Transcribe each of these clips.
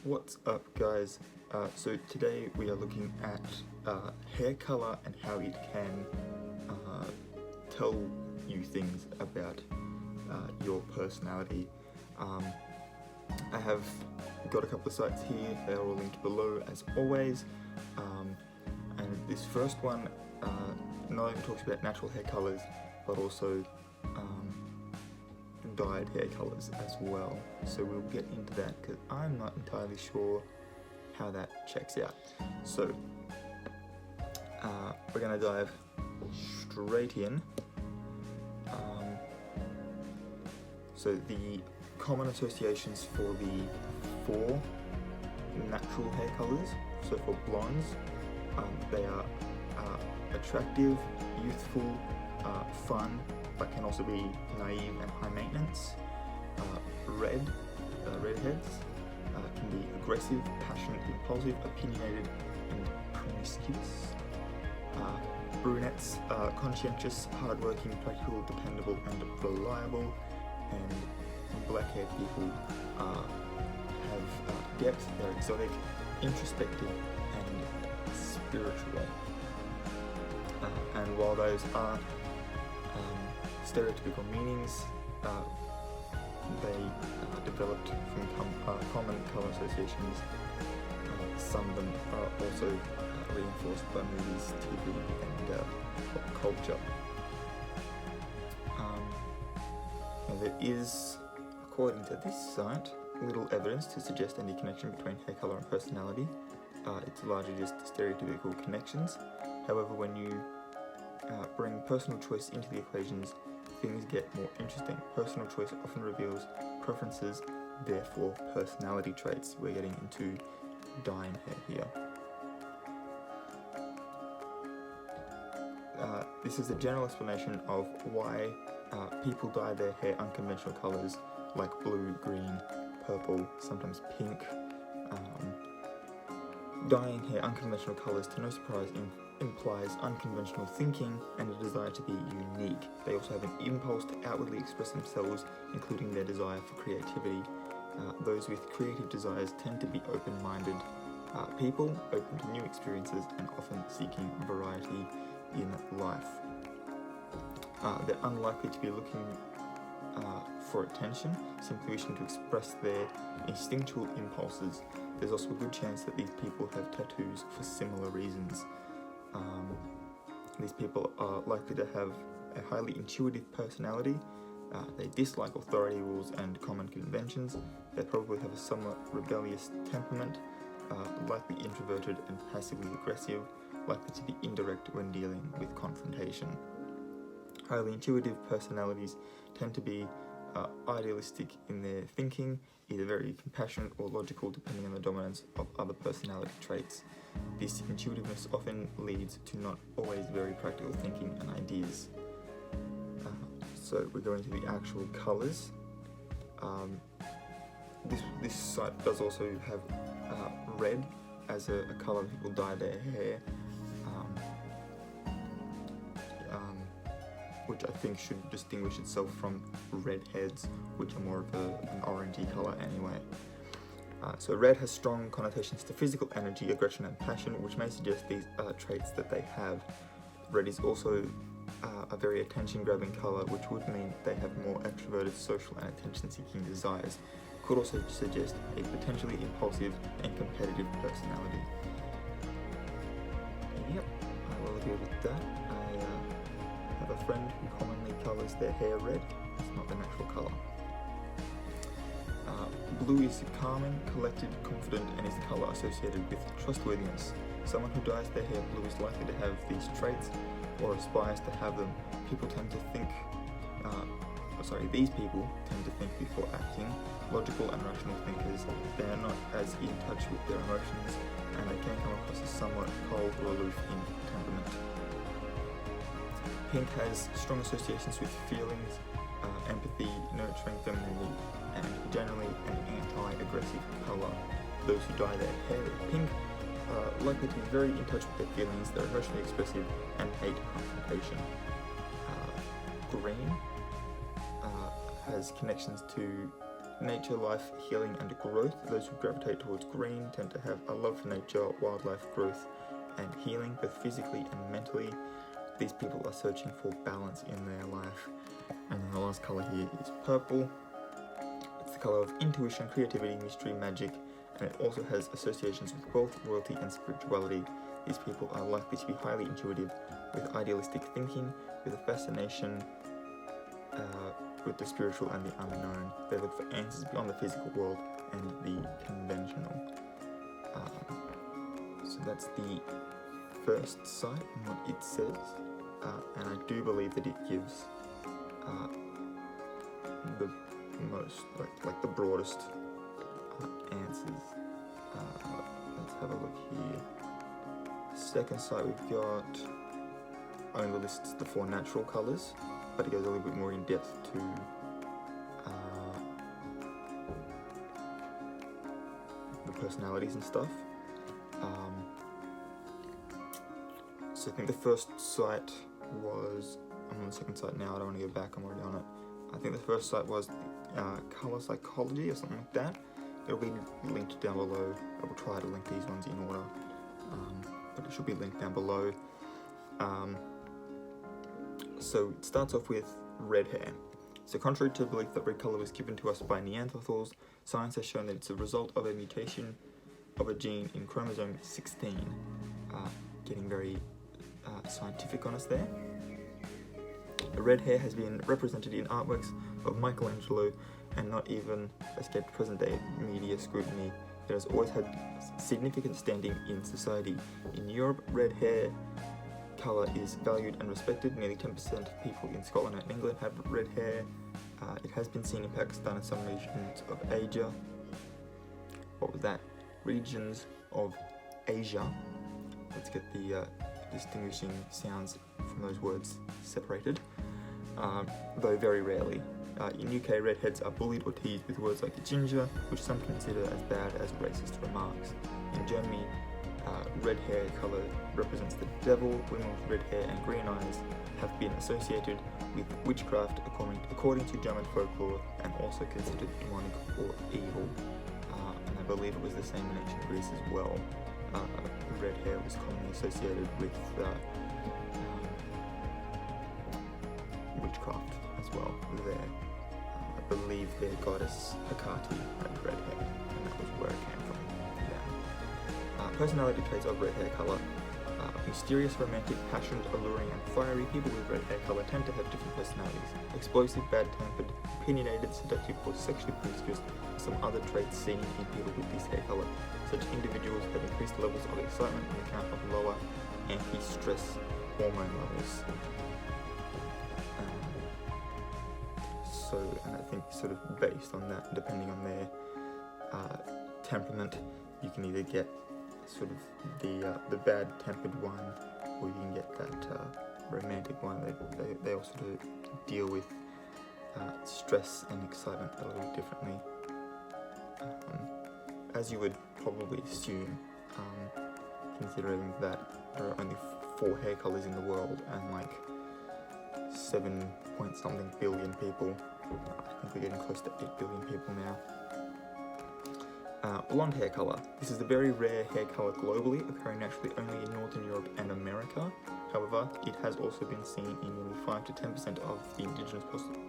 What's up, guys? So today we are looking at hair color and how it can tell you things about your personality. I have got a couple of sites here, they are all linked below as always. And this first one not only talks about natural hair colors, but also dyed hair colors as well. So we'll get into that because I'm not entirely sure how that checks out. So we're going to dive straight in. So the common associations for the 4 natural hair colors, so for blondes, they are attractive, youthful, fun, but can also be naive and high maintenance. Redheads can be aggressive, passionate, impulsive, opinionated, and promiscuous. Brunettes are conscientious, hardworking, practical, dependable, and reliable. And black-haired people have depth, they're exotic, introspective, and spiritual. And while those are stereotypical meanings, they developed from common colour associations. Some of them are also reinforced by movies, TV, and pop culture. There is, according to this site, little evidence to suggest any connection between hair colour and personality. It's largely just stereotypical connections. However, when you bring personal choice into the equations, things get more interesting. Personal choice often reveals preferences, therefore personality traits. We're getting into dyeing hair here. This is a general explanation of why people dye their hair unconventional colours like blue, green, purple, sometimes pink. Dyeing hair unconventional colours, to no surprise, implies unconventional thinking and a desire to be unique. They also have an impulse to outwardly express themselves, including their desire for creativity. Those with creative desires tend to be open-minded people, open to new experiences, and often seeking variety in life. They're unlikely to be looking for attention, simply wishing to express their instinctual impulses. There's also a good chance that these people have tattoos for similar reasons. These people are likely to have a highly intuitive personality. They dislike authority rules and common conventions. They probably have a somewhat rebellious temperament, likely introverted and passively aggressive, likely to be indirect when dealing with confrontation. Highly intuitive personalities tend to be idealistic in their thinking, either very compassionate or logical depending on the dominance of other personality traits. This intuitiveness often leads to not always very practical thinking and ideas. So we're going to the actual colours. This site does also have red as a colour that people dye their hair, which I think should distinguish itself from redheads, which are more of an orangey colour anyway. So red has strong connotations to physical energy, aggression and passion, which may suggest these traits that they have. Red is also a very attention-grabbing colour, which would mean they have more extroverted, social and attention-seeking desires. Could also suggest a potentially impulsive and competitive personality. Yep, I will agree with that. I have a friend who commonly colours their hair red. It's not the natural colour. Blue is calming, collected, confident, and is the colour associated with trustworthiness. Someone who dyes their hair blue is likely to have these traits or aspires to have them. These people tend to think before acting, logical and rational thinkers. They are not as in touch with their emotions, and they can come across as somewhat cold or aloof in temperament. Pink has strong associations with feelings, empathy, nurturing femininity, and generally an anti-aggressive colour. Those who dye their hair pink are likely to be very in touch with their feelings, they're emotionally expressive, and hate confrontation. Green has connections to nature, life, healing, and growth. Those who gravitate towards green tend to have a love for nature, wildlife, growth, and healing, both physically and mentally. These people are searching for balance in their life. And then the last colour here is purple. It's the colour of intuition, creativity, mystery, magic, and it also has associations with wealth, royalty, and spirituality. These people are likely to be highly intuitive, with idealistic thinking, with a fascination with the spiritual and the unknown. They look for answers beyond the physical world and the conventional. So that's the first site and what it says, and I do believe that it gives the most, like the broadest answers. Let's have a look here. Second site we've got only lists the 4 natural colours, but it goes a little bit more in depth to the personalities and stuff. So I think the first site was, I'm on the second site now, I don't want to go back, I'm already on it. I think the first site was colour psychology or something like that. It'll be linked down below. I will try to link these ones in order, but it should be linked down below. So it starts off with red hair. So contrary to the belief that red colour was given to us by Neanderthals, science has shown that it's a result of a mutation of a gene in chromosome 16. Getting very scientific on us there. Red hair has been represented in artworks of Michelangelo and not even escaped present-day media scrutiny. It has always had significant standing in society. In Europe, red hair colour is valued and respected. Nearly 10% of people in Scotland and England have red hair. It has been seen in Pakistan and some regions of Asia. What was that? Regions of Asia. Let's get the distinguishing sounds from those words separated. Though very rarely. In UK, redheads are bullied or teased with words like ginger, which some consider as bad as racist remarks. In Germany, red hair colour represents the devil. Women with red hair and green eyes have been associated with witchcraft according to German folklore, and also considered demonic or evil. And I believe it was the same in ancient Greece as well. Red hair was commonly associated with witchcraft as well there. I believe their goddess Hecate had red hair, and that was where it came from. Yeah. Personality traits of red hair colour. Mysterious, romantic, passionate, alluring, and fiery. People with red hair colour tend to have different personalities. Explosive, bad-tempered, opinionated, seductive, or sexually promiscuous are some other traits seen in people with this hair colour. Such individuals have increased levels of excitement on account of lower anti-stress hormone levels. And I think sort of based on that, depending on their temperament, you can either get sort of the bad-tempered one, or you can get that romantic one. They also deal with stress and excitement a little differently, as you would probably assume, considering that there are only 4 hair colours in the world and like 7-point-something billion people. I think we're getting close to 8 billion people now. Blonde hair colour. This is a very rare hair colour globally, occurring naturally only in Northern Europe and America. However, it has also been seen in nearly 5 to 10% of the indigenous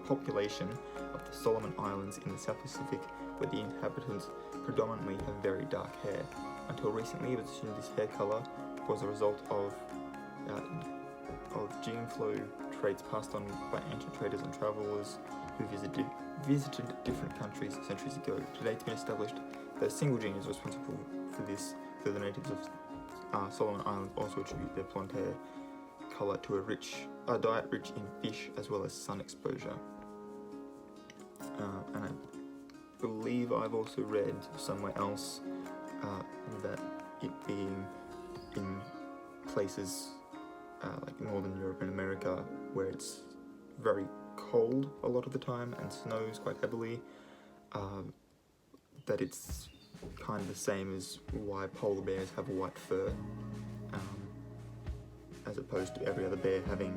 population of the Solomon Islands in the South Pacific, where the inhabitants predominantly have very dark hair. Until recently, it was assumed this hair colour was a result of gene flow traits passed on by ancient traders and travellers who visited different countries centuries ago. Today, it's been established that a single gene is responsible for this, though the natives of Solomon Islands also attribute their blonde hair colour to a diet rich in fish as well as sun exposure. And I believe I've also read somewhere else that it being in places like Northern Europe and America, where it's very cold a lot of the time and snows quite heavily, that it's kind of the same as why polar bears have white fur, as opposed to every other bear having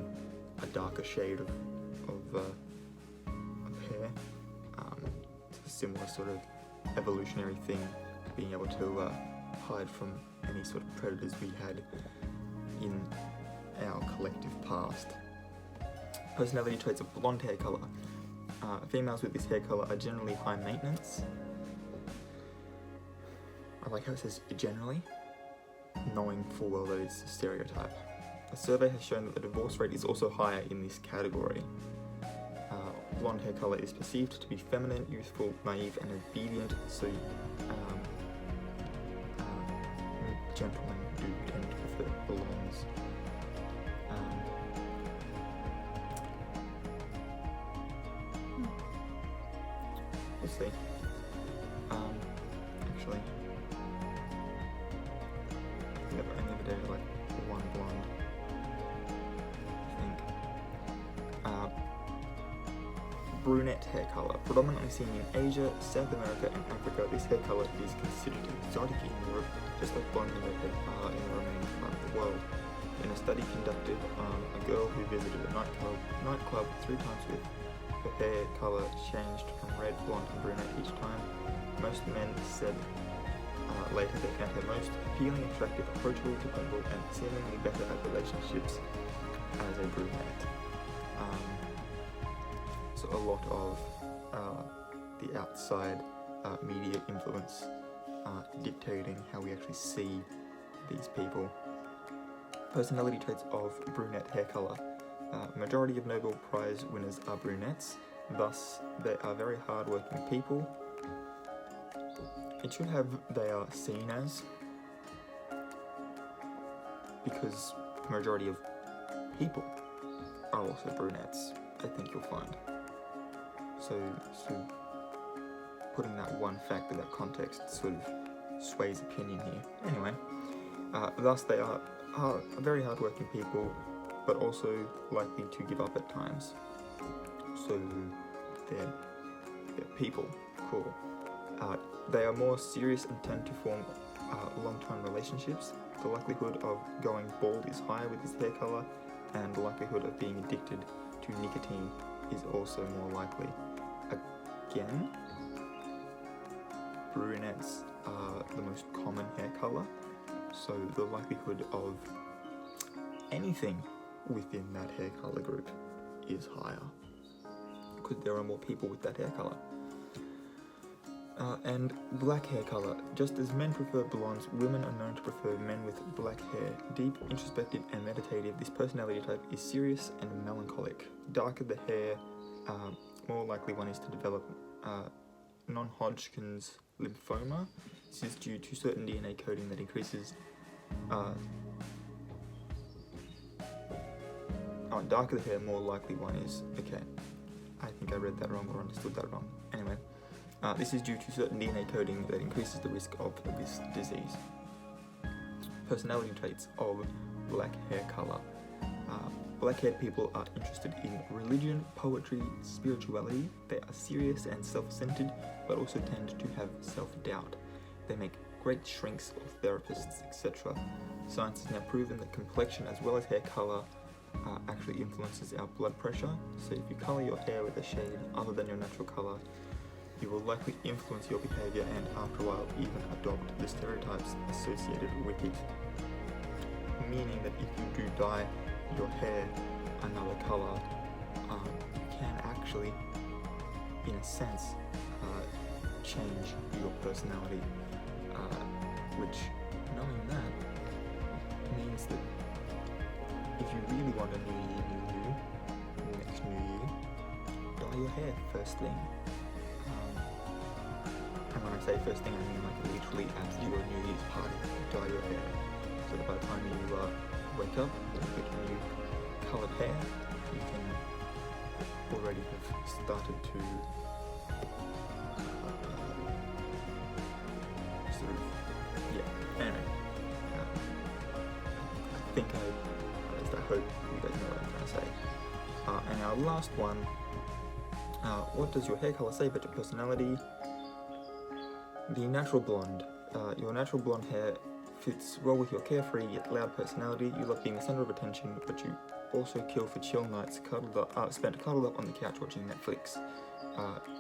a darker shade of hair. It's a similar sort of evolutionary thing, being able to hide from any sort of predators we had in our collective past. Personality traits of blonde hair colour. Females with this hair colour are generally high maintenance. I like how it says generally, knowing full well that it's a stereotype. A survey has shown that the divorce rate is also higher in this category. Blonde hair colour is perceived to be feminine, youthful, naive and obedient, so gentlemen do tend to prefer blondes. We'll see. Actually, I think I've only ever dated like one blonde, I think. Brunette hair colour. Predominantly seen in Asia, South America and Africa, this hair colour is considered exotic in Europe, just like blonde and redhead are in the remaining part of the world. In a study conducted on a girl who visited a nightclub 3 times with her hair colour changed from red, blonde and brunette each time, most men said later they found her most appealing, attractive, approachable, dependable and seemingly better at relationships as a brunette. So a lot of the outside media influence dictating how we actually see these people. Personality traits of brunette hair colour. Majority of Nobel Prize winners are brunettes, thus they are very hard-working people. It should have they are seen as, because the majority of people are also brunettes, I think you'll find. So putting that one fact in that context sort of sways opinion here. Anyway, thus they are very hardworking people, but also likely to give up at times. So they're people. Cool. They are more serious and tend to form long-term relationships. The likelihood of going bald is higher with this hair colour, and the likelihood of being addicted to nicotine is also more likely. Again, brunettes are the most common hair colour, so the likelihood of anything within that hair colour group is higher, because there are more people with that hair colour. And black hair colour. Just as men prefer blondes, women are known to prefer men with black hair. Deep, introspective and meditative, this personality type is serious and melancholic. Darker the hair, more likely one is to develop non-Hodgkin's lymphoma. This is due to certain DNA coding that increases darker the hair, more likely one is, okay, I think I read that wrong or understood that wrong. Anyway, this is due to certain DNA coding that increases the risk of this disease. Personality traits of black hair colour. Black-haired people are interested in religion, poetry, spirituality. They are serious and self-centered, but also tend to have self-doubt. They make great shrinks or therapists, etc. Science has now proven that complexion as well as hair colour actually influences our blood pressure. So if you colour your hair with a shade other than your natural colour, you will likely influence your behaviour and after a while even adopt the stereotypes associated with it. Meaning that if you do dye your hair another colour, you can actually, in a sense, change your personality, which, knowing that, means that if you really want a new year, next new year, dye your hair first thing. And when I say first thing, I mean like literally at your New Year's party, dye your hair. So that by the time you wake up with your new coloured hair, you can already have started to anyway, I think at least I hope you guys know what I'm trying to say. And our last one, what does your hair colour say about your personality? The natural blonde. Your natural blonde hair fits well with your carefree yet loud personality. You love being the centre of attention, but you also kill for chill nights spent cuddled up on the couch watching Netflix.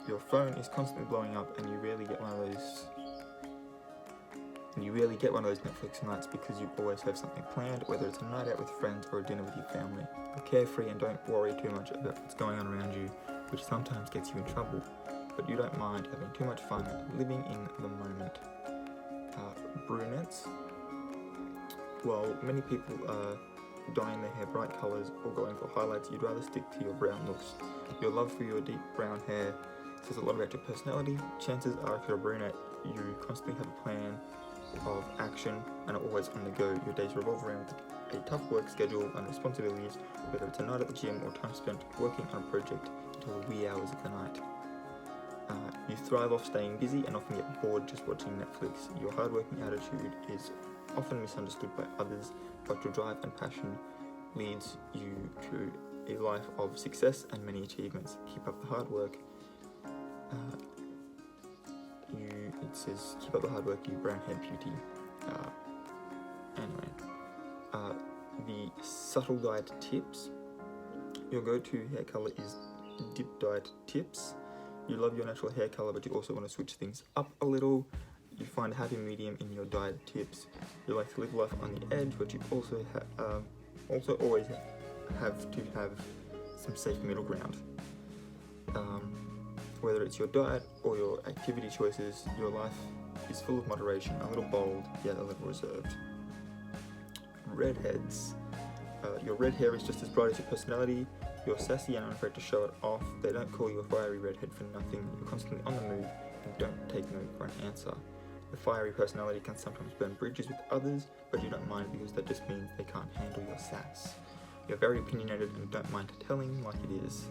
Your phone is constantly blowing up, and you rarely get one of those. Netflix nights because you always have something planned, whether it's a night out with friends or a dinner with your family. You're carefree and don't worry too much about what's going on around you, which sometimes gets you in trouble. But you don't mind having too much fun living in the moment. Brunettes. While many people are dyeing their hair bright colours or going for highlights, you'd rather stick to your brown looks. Your love for your deep brown hair says a lot about your personality. Chances are, if you're a brunette, you constantly have a plan of action and are always on the go. Your days revolve around a tough work schedule and responsibilities, whether it's a night at the gym or time spent working on a project until the wee hours of the night. You thrive off staying busy and often get bored just watching Netflix. Your hardworking attitude is often misunderstood by others, but your drive and passion leads you to a life of success and many achievements. Keep up the hard work. It says, keep up the hard work, you brown-haired beauty. The subtle diet tips. Your go-to hair color is dip dyed tips. You love your natural hair color, but you also want to switch things up a little. You find a happy medium in your dyed tips. You like to live life on the edge, but you also always have to have some safe middle ground. Whether it's your diet or your activity choices, your life is full of moderation, a little bold, yet a little reserved. Redheads. Your red hair is just as bright as your personality. You're sassy and unafraid to show it off. They don't call you a fiery redhead for nothing. You're constantly on the move and don't take no for an answer. The fiery personality can sometimes burn bridges with others, but you don't mind because that just means they can't handle your sass. You're very opinionated and don't mind telling like it is.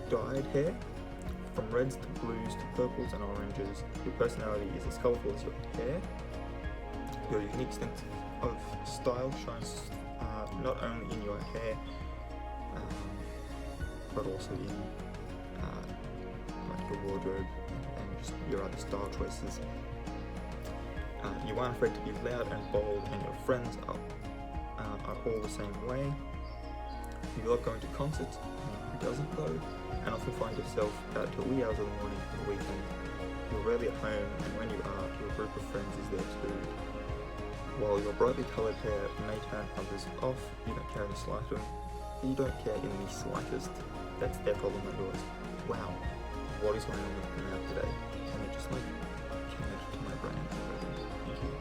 Dyed hair. From reds to blues to purples and oranges, your personality is as colourful as your hair. Your unique sense of style shines not only in your hair, but also in like your wardrobe and just your other style choices. You aren't afraid to be loud and bold, and your friends are all the same way. You love going to concerts, who doesn't though, and often find yourself out till wee hours of the morning on the weekend. You're rarely at home, and when you are, your group of friends is there too. While your brightly coloured hair may turn others off, you don't care in the slightest. You don't care in the slightest. That's their problem, not yours. Wow, what is going on with me now today? Can you just like connect to my brain already? Thank you.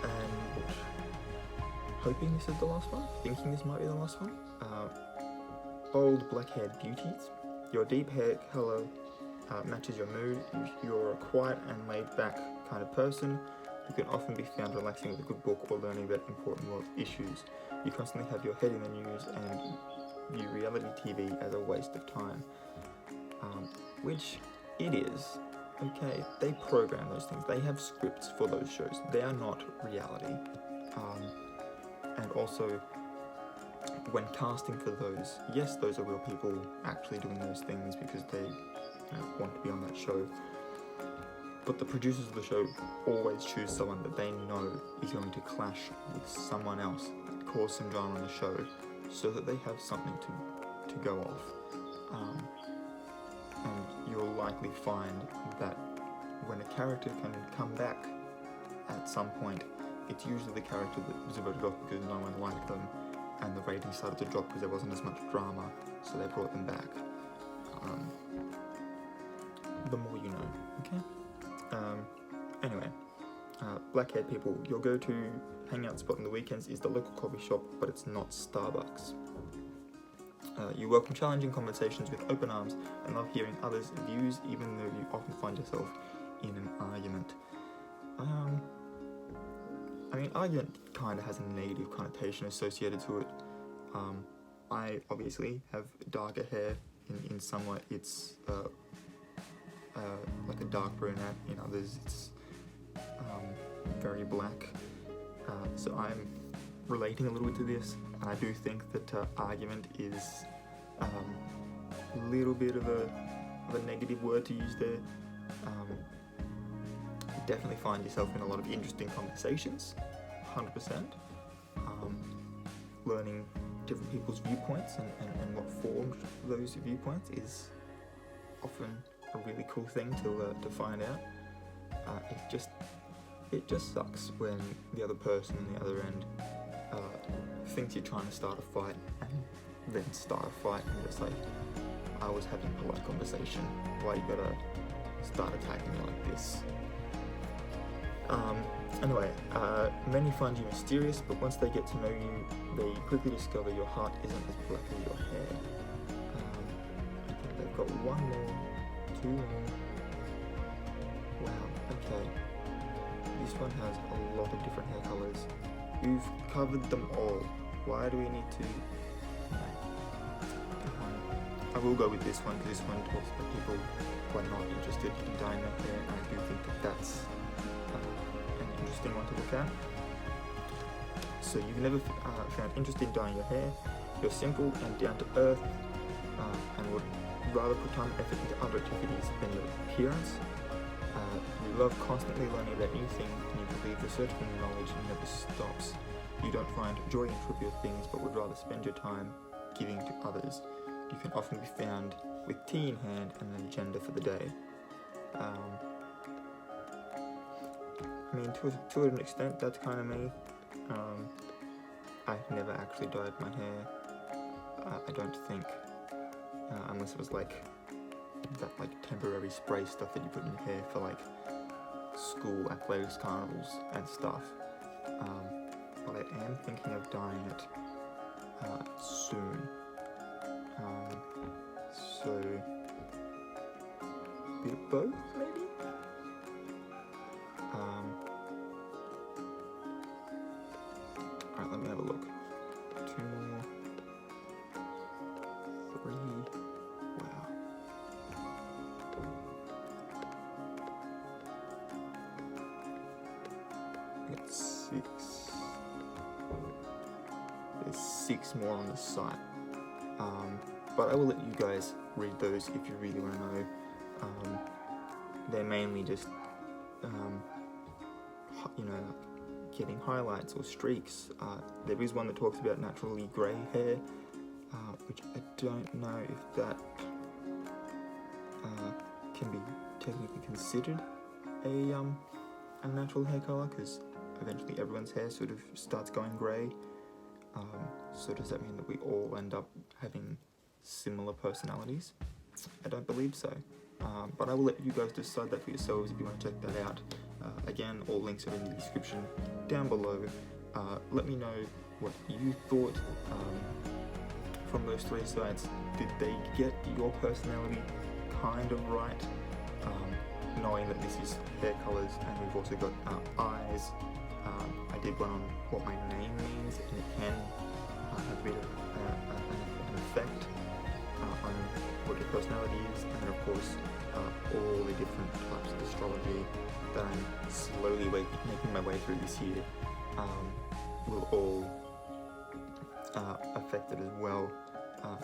And hoping this is the last one. Thinking this might be the last one. Bold black-haired beauties. Your deep hair colour matches your mood. You're a quiet and laid-back kind of person who can often be found relaxing with a good book or learning about important world issues. You constantly have your head in the news and view reality TV as a waste of time, which it is. Okay, they program those things. They have scripts for those shows. They are not reality. And also, when casting for those, yes, those are real people actually doing those things because they want to be on that show. But the producers of the show always choose someone that they know is going to clash with someone else, cause some drama on the show, so that they have something to go off. And you'll likely find that when a character can come back at some point, it's usually the character that was voted off because no one liked them, and the ratings started to drop because there wasn't as much drama, so they brought them back. The more you know, okay? Anyway, black-haired people, your go-to hangout spot on the weekends is the local coffee shop, but it's not Starbucks. You welcome challenging conversations with open arms and love hearing others' views, even though you often find yourself in an argument. Argument kind of has a negative connotation associated to it. I obviously have darker hair. In some way, it's like a dark brunette. In others, it's very black. So I'm relating a little bit to this, and I do think that argument is a little bit of a negative word to use there. definitely find yourself in a lot of interesting conversations, 100%. Learning different people's viewpoints and what formed those viewpoints is often a really cool thing to find out. It just sucks when the other person on the other end thinks you're trying to start a fight and then start a fight, and you're just like, I was having a polite conversation, why you gotta start attacking me like this? Anyway, many find you mysterious, but once they get to know you, they quickly discover your heart isn't as black as your hair. I think they've got one more, two more. Wow, okay. This one has a lot of different hair colours. You've covered them all. Why do we need to... I will go with this one, because this one talks about people who are not interested in dyeing their hair, and I do think that that's an interesting one to look at. So you've never found interest in dyeing your hair, you're simple and down to earth, and would rather put time and effort into other activities than your appearance. You love constantly learning about new things, and you believe the search for knowledge never stops. You don't find joy in trivial things, but would rather spend your time giving to others. You can often be found with tea in hand and an agenda for the day. I mean, to an extent, that's kind of me. I've never actually dyed my hair. I don't think, unless it was like that temporary spray stuff that you put in your hair for like school athletics, carnivals and stuff. But I am thinking of dyeing it soon. So a bit of both, maybe? Alright, let me have a look. 2 more. 3. Wow. I got 6. There's 6 more on the site. But I will let you guys read those if you really want to know. They're mainly just, getting highlights or streaks. There is one that talks about naturally grey hair, which I don't know if that can be technically considered a natural hair colour, because eventually everyone's hair sort of starts going grey. So does that mean that we all end up having similar personalities? I don't believe so. But I will let you guys decide that for yourselves if you want to check that out. Again, all links are in the description down below. Let me know what you thought from those 3 sites. Did they get your personality kind of right? Knowing that this is hair colours, and we've also got eyes. I did one on what my name means, and it can have a bit of an effect on what your personality is, and then of course all the different types of astrology that I'm slowly making my way through this year will all affect it as well.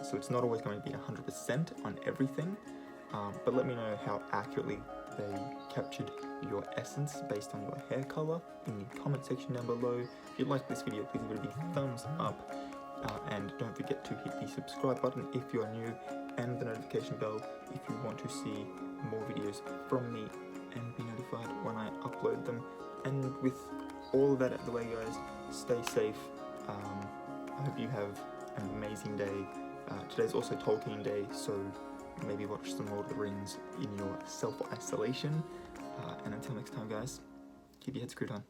So it's not always going to be 100% on everything, but let me know how accurately they captured your essence based on your hair color in the comment section down below. If you like this video, please give it a big thumbs up, and don't forget to hit the subscribe button if you're new, and the notification bell if you want to see more videos from me and be notified when I upload them. And with all of that out of the way, guys, stay safe. I hope you have an amazing day. Today's also Tolkien Day, so maybe watch some Lord of the Rings in your self-isolation. And until next time, guys, keep your head screwed on.